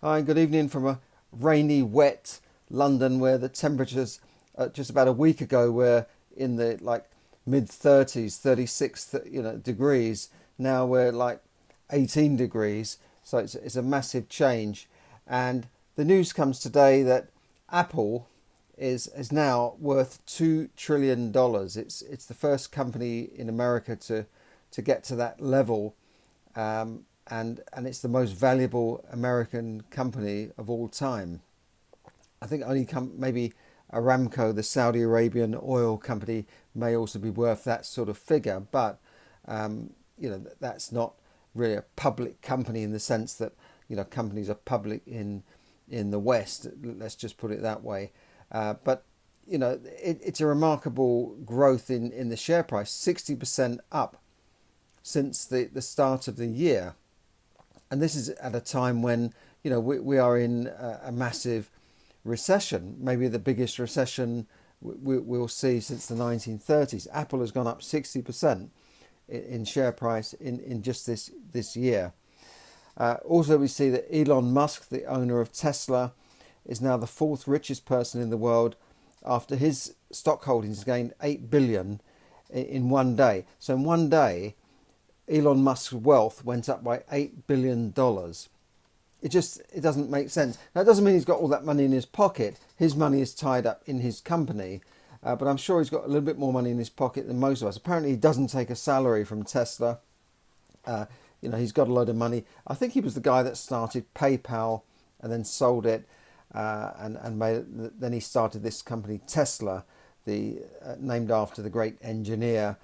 Hi, good evening from a rainy, wet London where the temperatures just about a week ago were in the mid 30s, 36 degrees. Now we're like 18 degrees. So it's a massive change. And the news comes today that Apple is now worth $2 trillion. It's the first company in America to get to that level. And it's the most valuable American company of all time. I think only maybe Aramco, the Saudi Arabian oil company, may also be worth that sort of figure, but that's not really a public company in the sense that companies are public in the West. Let's just put it that way. But it's a remarkable growth in the share price, 60% up since the start of the year. And this is at a time when we are in a massive recession, maybe the biggest recession we'll see since the 1930s. Apple has gone up 60% in share price in just this year. Also, we see that Elon Musk, the owner of Tesla, is now the fourth richest person in the world after his stock holdings gained 8 billion in one day. So in one day, Elon Musk's wealth went up by $8 billion. It doesn't make sense. Now, it doesn't mean he's got all that money in his pocket. His money is tied up in his company. But I'm sure he's got a little bit more money in his pocket than most of us. Apparently, he doesn't take a salary from Tesla. He's got a load of money. I think he was the guy that started PayPal and then sold it. Then he started this company, Tesla, named after the great engineer.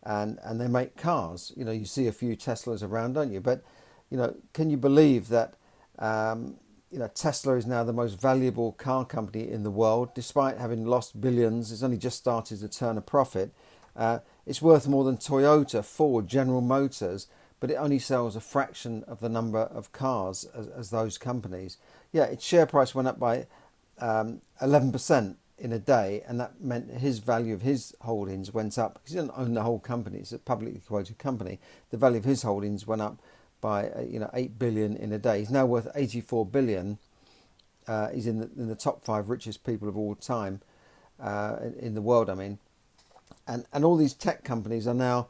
And they make cars. You see a few Teslas around, don't you? But can you believe that Tesla is now the most valuable car company in the world, despite having lost billions? It's only just started to turn a profit. It's worth more than Toyota, Ford, General Motors, but it only sells a fraction of the number of cars as those companies. Yeah, its share price went up by 11% in a day, and that meant his value of his holdings went up because he doesn't own the whole company. It's a publicly quoted company. The value of his holdings went up by 8 billion in a day. He's now worth 84 billion. He's in the top 5 richest people of all time in the world. I mean, and all these tech companies are now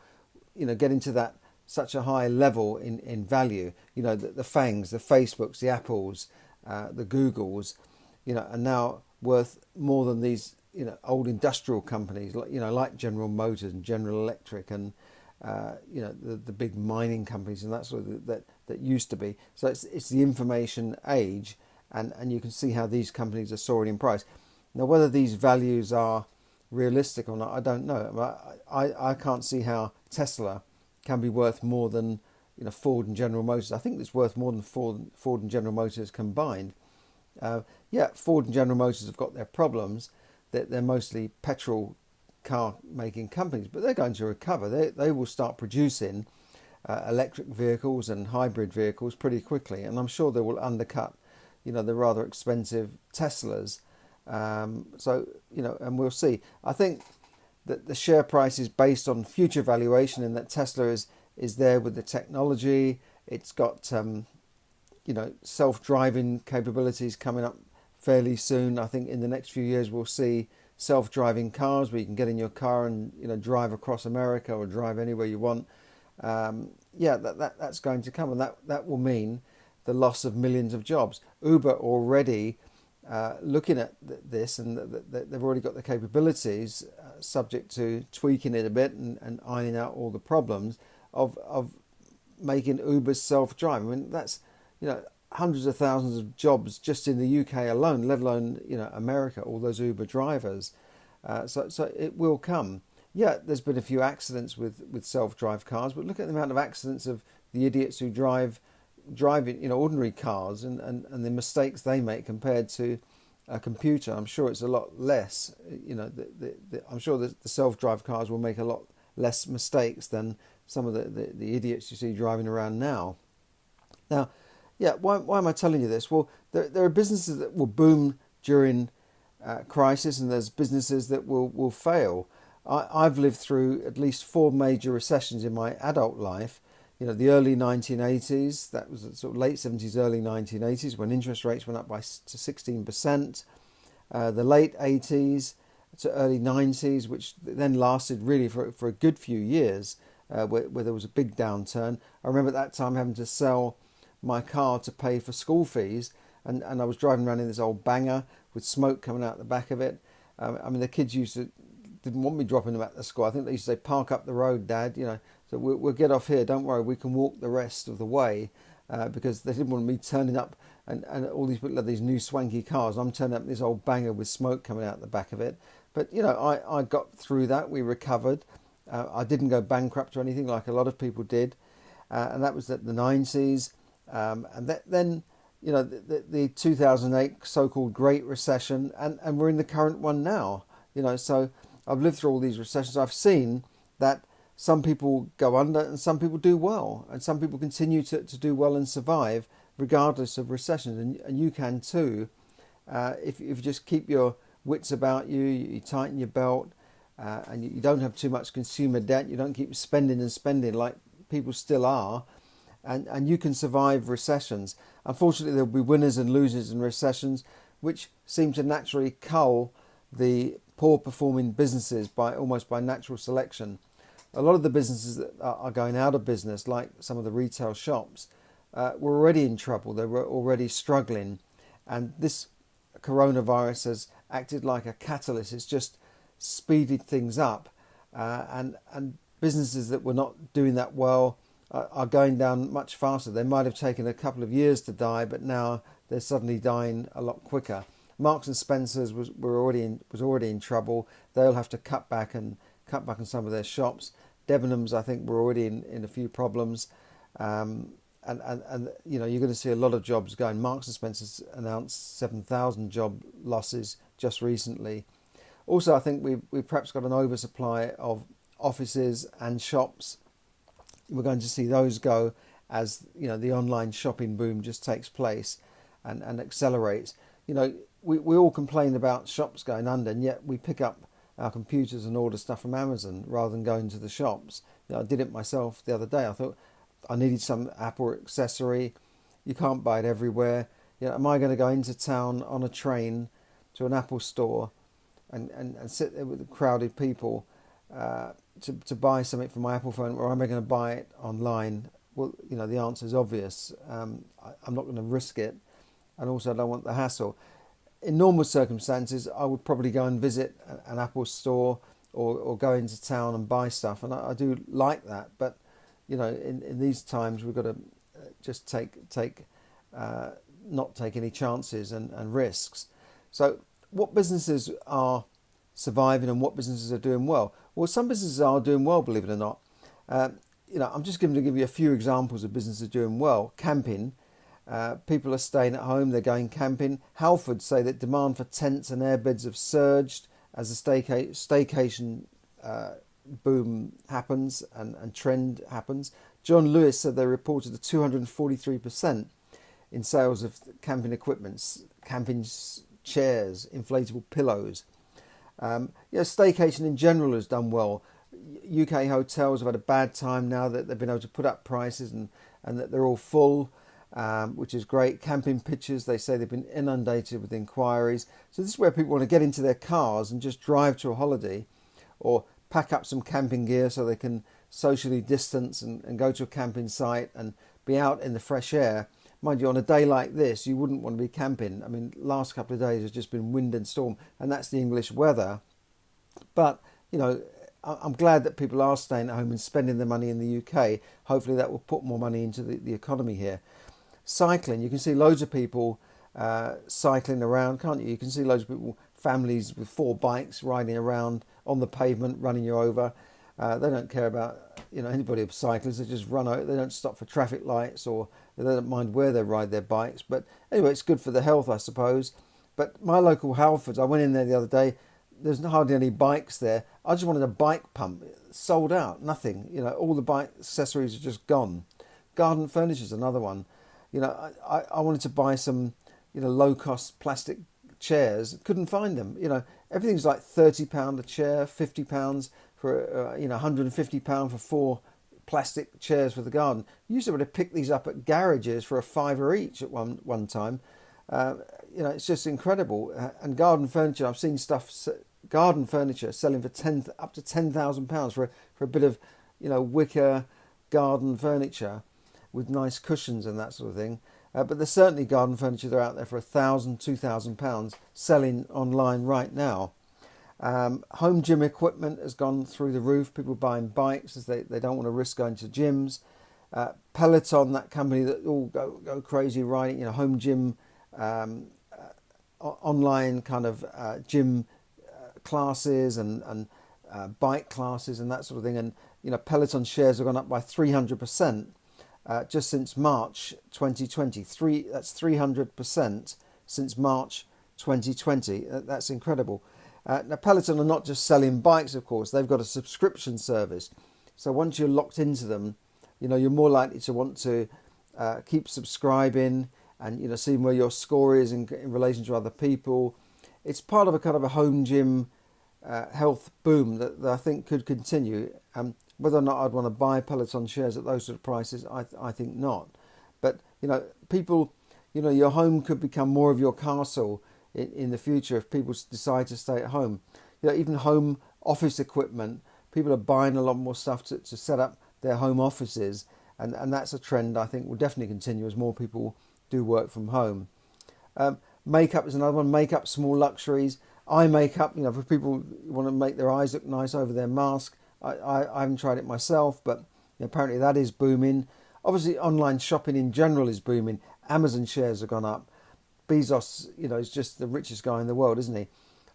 getting to that such a high level in value. The FANGs, the Facebooks, the Apples, the Googles, are now worth more than these old industrial companies like General Motors and General Electric and the big mining companies and that sort of that used to be. So it's the information age, and you can see how these companies are soaring in price. Now, whether these values are realistic or not, I don't know. I can't see how Tesla can be worth more than Ford and General Motors. I think it's worth more than Ford and General Motors combined. Ford and General Motors have got their problems. They're mostly petrol car making companies, but they're going to recover. They will start producing electric vehicles and hybrid vehicles pretty quickly, and I'm sure they will undercut the rather expensive Teslas. And we'll see. I think that the share price is based on future valuation, and that Tesla is there with the technology. It's got self-driving capabilities coming up fairly soon. I think in the next few years we'll see self-driving cars where you can get in your car and drive across America or drive anywhere you want. That's going to come, and that will mean the loss of millions of jobs. Uber already looking at this, and they've already got the capabilities, subject to tweaking it a bit and ironing out all the problems of making Uber self-drive. I mean, that's hundreds of thousands of jobs just in the UK alone, let alone America, all those Uber drivers. So it will come. Yeah, there's been a few accidents with self-drive cars, but look at the amount of accidents of the idiots who drive ordinary cars and the mistakes they make compared to a computer. I'm sure it's a lot less. I'm sure that the self-drive cars will make a lot less mistakes than some of the idiots you see driving around now. Now, why am I telling you this? Well, there are businesses that will boom during crisis, and there's businesses that will fail. I've lived through at least 4 major recessions in my adult life. the early 1980s, that was sort of late 70s, early 1980s, when interest rates went up to 16%. The late 80s to early 90s, which then lasted really for a good few years, where there was a big downturn. I remember at that time having to sell my car to pay for school fees, and I was driving around in this old banger with smoke coming out the back of it. The kids didn't want me dropping them at the school. I think they used to say, "Park up the road, Dad," so we'll get off here, don't worry, we can walk the rest of the way, because they didn't want me turning up, and all these people have these new swanky cars. I'm turning up in this old banger with smoke coming out the back of it. But, I got through that. We recovered. I didn't go bankrupt or anything like a lot of people did. And that was the 90s. Then, the 2008 so-called Great Recession. And we're in the current one now. So I've lived through all these recessions. I've seen that some people go under and some people do well. And some people continue to do well and survive regardless of recessions. And you can too, if you just keep your wits about you, you tighten your belt, and you don't have too much consumer debt. You don't keep spending and spending like people still are, and you can survive recessions. Unfortunately, there'll be winners and losers in recessions, which seem to naturally cull the poor performing businesses almost by natural selection. A lot of the businesses that are going out of business, like some of the retail shops, were already in trouble. They were already struggling, and this coronavirus has acted like a catalyst. It's just speeded things up, and businesses that were not doing that well are going down much faster. They might have taken a couple of years to die, but now they're suddenly dying a lot quicker. Marks and Spencer's was already in trouble. They'll have to cut back on some of their shops. Debenhams, I think, were already in a few problems. And you're going to see a lot of jobs going. Marks and Spencer's announced 7,000 job losses just recently. Also, I think we've perhaps got an oversupply of offices and shops. We're going to see those go as the online shopping boom just takes place and accelerates. We all complain about shops going under, and yet we pick up our computers and order stuff from Amazon rather than going to the shops. I did it myself the other day. I thought I needed some Apple accessory. You can't buy it everywhere. Am I going to go into town on a train to an Apple store and sit there with crowded people to buy something for my Apple phone, or am I going to buy it online? Well, the answer is obvious. I'm not going to risk it, and also I don't want the hassle. In normal circumstances, I would probably go and visit an Apple store or go into town and buy stuff, and I do like that. But in these times, we've got to just not take any chances and risks. So, what businesses are surviving and what businesses are doing well? Well, some businesses are doing well, believe it or not. I'm just going to give you a few examples of businesses doing well. Camping. People are staying at home, they're going camping. Halfords say that demand for tents and airbeds have surged as the staycation boom happens and trend happens. John Lewis said they reported a 243% in sales of camping equipment, camping chairs, inflatable pillows. Staycation in general has done well. UK hotels have had a bad time now that they've been able to put up prices and that they're all full. Which is great. Camping pitches, they say they've been inundated with inquiries. So this is where people want to get into their cars and just drive to a holiday, or pack up some camping gear so they can socially distance and go to a camping site and be out in the fresh air. Mind you, on a day like this, you wouldn't want to be camping. Last couple of days has just been wind and storm, and that's the English weather. But, I'm glad that people are staying at home and spending their money in the UK. Hopefully that will put more money into the economy here. Cycling, you can see loads of people cycling around, can't you? You can see loads of people, families with 4 bikes riding around on the pavement, running you over. They don't care about anybody of cyclists. They just run out. They don't stop for traffic lights, or they don't mind where they ride their bikes. But anyway, it's good for the health, I suppose. But my local Halfords, I went in there the other day. There's hardly any bikes there. I just wanted a bike pump. Sold out, nothing. All the bike accessories are just gone. Garden furniture is another one. I wanted to buy some, low-cost plastic chairs. Couldn't find them. Everything's like £30 a chair, £50 for, £150 for 4 plastic chairs for the garden. You used to be able to pick these up at garages for $5 each at one time. It's just incredible. And garden furniture, I've seen garden furniture selling for up to £10,000 for a bit of, wicker garden furniture with nice cushions and that sort of thing. But there's certainly garden furniture that are out there for £1,000, £2,000 selling online right now. Home gym equipment has gone through the roof. People buying bikes as they don't want to risk going to gyms. Peloton, that company that all go crazy riding, home gym, online kind of gym classes and bike classes and that sort of thing. And Peloton shares have gone up by 300% just since March 2020. That's 300% since March 2020. That's incredible. Now, Peloton are not just selling bikes, of course. They've got a subscription service. So once you're locked into them, you're more likely to want to keep subscribing and, seeing where your score is in relation to other people. It's part of a kind of a home gym health boom that I think could continue. Whether or not I'd want to buy Peloton shares at those sort of prices, I think not. But, people, your home could become more of your castle in the future if people decide to stay at home. Even home office equipment, people are buying a lot more stuff to set up their home offices, and that's a trend I think will definitely continue as more people do work from home. Makeup is another one. Makeup, small luxuries. Eye makeup, for people who want to make their eyes look nice over their mask. I haven't tried it myself, but apparently that is booming. Obviously, online shopping in general is booming. Amazon shares have gone up. Bezos, is just the richest guy in the world, isn't he?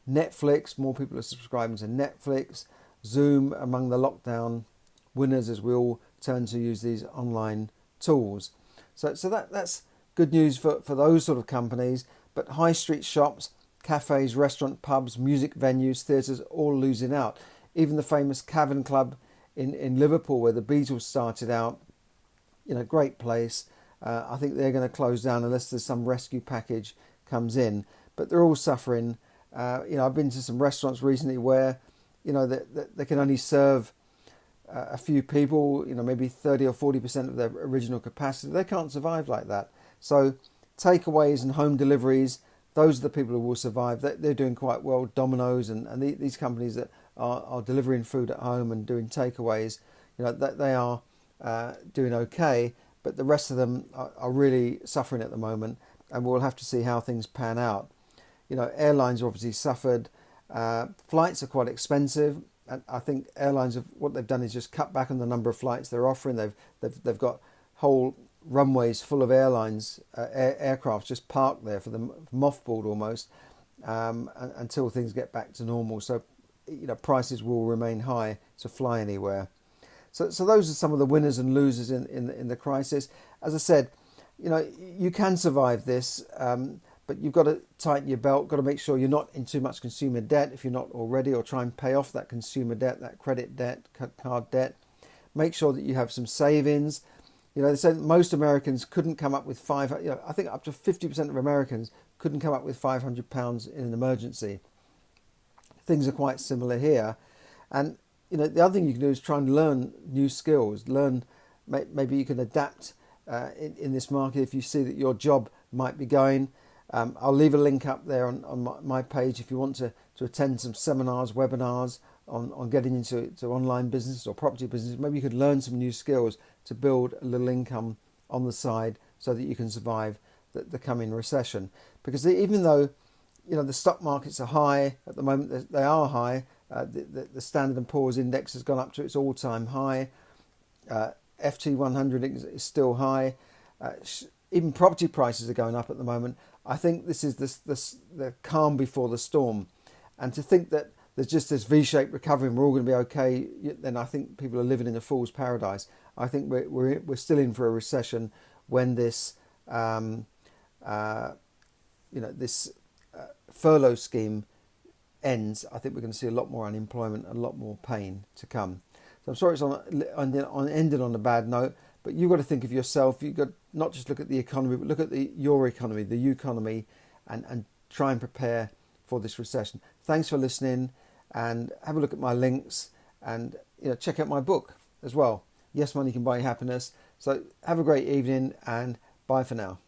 Netflix, more people are subscribing to Netflix. Zoom, among the lockdown winners as we all turn to use these online tools. So that's good news for those sort of companies. But high street shops, cafes, restaurant, pubs, music venues, theatres, all losing out. Even the famous Cavern Club in Liverpool, where the Beatles started out, great place. I think they're going to close down unless there's some rescue package comes in. But they're all suffering. I've been to some restaurants recently where, they can only serve a few people, maybe 30 or 40% of their original capacity. They can't survive like that. So takeaways and home deliveries, those are the people who will survive. They're doing quite well. Domino's and these companies that are delivering food at home and doing takeaways, they are doing okay. But the rest of them are really suffering at the moment, and we'll have to see how things pan out. Airlines obviously suffered. Flights are quite expensive, and I think airlines what they've done is just cut back on the number of flights they're offering. They've got whole runways full of aircraft just parked there for them, mothballed almost, until things get back to normal. So prices will remain high to fly anywhere. So those are some of the winners and losers in the crisis. As I said, you can survive this, but you've got to tighten your belt, got to make sure you're not in too much consumer debt if you're not already, or try and pay off that consumer debt, that credit debt, card debt. Make sure that you have some savings. They said most Americans couldn't come up with I think up to 50% of Americans couldn't come up with £500 in an emergency. Things are quite similar here. And the other thing you can do is try and learn new skills. Maybe you can adapt in this market if you see that your job might be going. I'll leave a link up there on my page if you want to attend some seminars, webinars on getting into online business or property business. Maybe you could learn some new skills to build a little income on the side so that you can survive the coming recession. Because even though the stock markets are high at the moment, they are high. The Standard & Poor's index has gone up to its all-time high. FT 100 is still high. Even property prices are going up at the moment. I think this is the calm before the storm. And to think that there's just this V-shaped recovery and we're all going to be okay, then I think people are living in a fool's paradise. I think we're still in for a recession when this furlough scheme ends. I think we're going to see a lot more unemployment, a lot more pain to come. So I'm sorry it's ended on a bad note, but you've got to think of yourself. You've got not just look at the economy, but look at your economy, the economy, and try and prepare for this recession. Thanks for listening, and have a look at my links, and check out my book as well. Yes, money can buy you happiness. So have a great evening and bye for now.